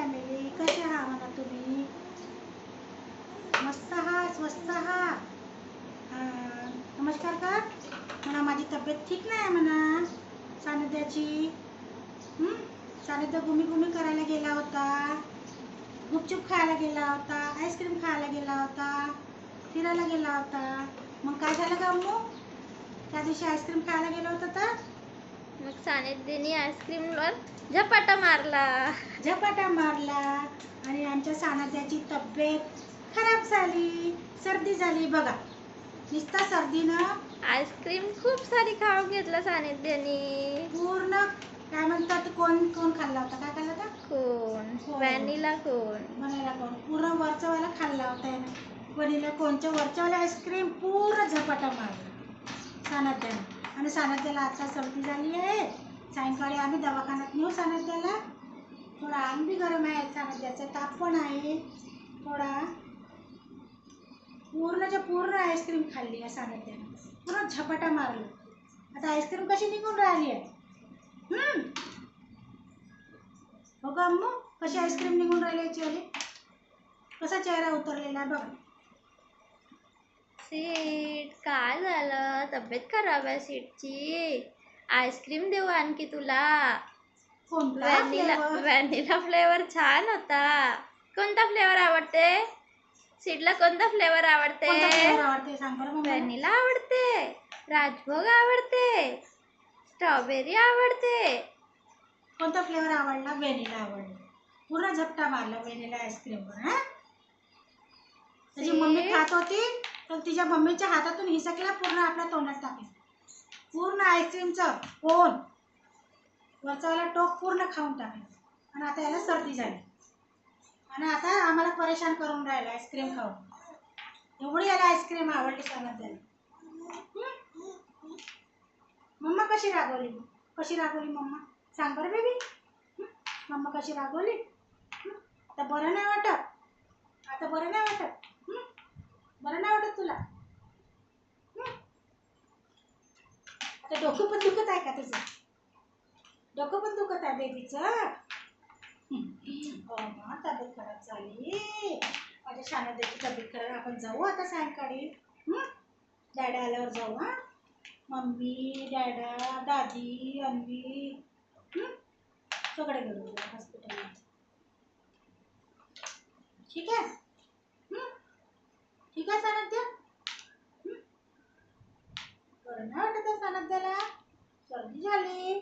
Family, कसे आहात म्हणा तुम्ही? मस्त आहात, स्वस्त आहात? नमस्कार कर म्हणा. माझी तब्येत ठीक नाही आहे म्हणा सानिध्याची. सानिध्य घुमी करायला गेला होता, गुपचूप खायला गेला होता, आईस्क्रीम खायला गेला होता, फिरायला गेला होता. मग काय झालं का अम्मू? त्या दिवशी आईस्क्रीम खायला गेलो होतं तर मग सानिध्यने आईस्क्रीमवर झपाटा मारला आणि आमच्या सानिध्याची तब्येत खराब झाली, सर्दी झाली. बघा, नुसता सर्दीनं आईस्क्रीम खूप सारी खाऊन घेतला सानिध्यने. पूर्ण काय म्हणतात, कोण कोण खाल्ला होता? काय खाल्ला होता? कोण? व्हॅनिला कोण? व्हॅनिला कोण? पूर्ण वरचा वाला खाल्ला होता याने. व्हॅनिला कोणच्या वरच्या वाला आईस्क्रीम पूर्ण झपाटा मारला सानिध्याने. आणि सानिध्याला आता सर्दी झाली आहे. सायंकाळी आम्ही दवाखान्यात नेऊ सानिध्याला. थोडा अंग बी गरम आहे सानिध्याचा, ताप पण आहे थोडा. पूर्णच्या पूर्ण आईस्क्रीम खाल्ली आहे सानिध्याने, पूर्ण झपाटा मारला. आता आईस्क्रीम कशी निघून राहिली आहे? हो का अम्मू? कशी आईस्क्रीम निघून राहिली याची आली? कसा चेहरा उतरलेला आहे बघा. सीट, काय झालं? तब्येत खराब आहे सीटची. आईस्क्रीम देऊ आणखी तुला? व्हॅनिला फ्लेवर छान होता. कोणता फ्लेवर आवडते सीटला? कोणता फ्लेवर आवडते? व्हॅनिला आवडते, राजभोग आवडते, स्ट्रॉबेरी आवडते. कोणता फ्लेवर आवडला? व्हॅनिला आवडला. पूर्ण झपटा मारला व्हॅनिला आईस्क्रीमवर. त्याची मम्मी खात होती तर तिच्या मम्मीच्या हातातून हिसकला, पूर्ण आपल्या तोंडात टाकला. पूर्ण आईस्क्रीमचं कोण वरचावाला टोक पूर्ण खाऊन टाकलं. आणि आता याला सर्दी झाली आणि आता आम्हाला परेशान करून राहिला आईस्क्रीम खाऊन. एवढी याला आईस्क्रीम आवडली सानिध्याला. मम्मा कशी रागवली? मम्मा सांग बरं बेबी. मम्मा कशी रागवली? आता बरं नाही वाटत? बरं नाही वाटत तुला? आता डोकं पण दुखत आहे का तुझं? डोकं पण दुखत आहे बेबीचं? तब्येत खराब झाली माझ्या सानिध्याची तब्येत खराब. आपण जाऊ आता सायंकाळी. डॅडा आल्यावर जाऊ. मम्मी, डॅडा, दादी, अन्वी सगळे घेऊन जाऊ हॉस्पिटलला. ठीक आहे? ठीक आहे सानिध्य? बरं नाही वाटत आहे सानिध्याला, सर्दी झाली.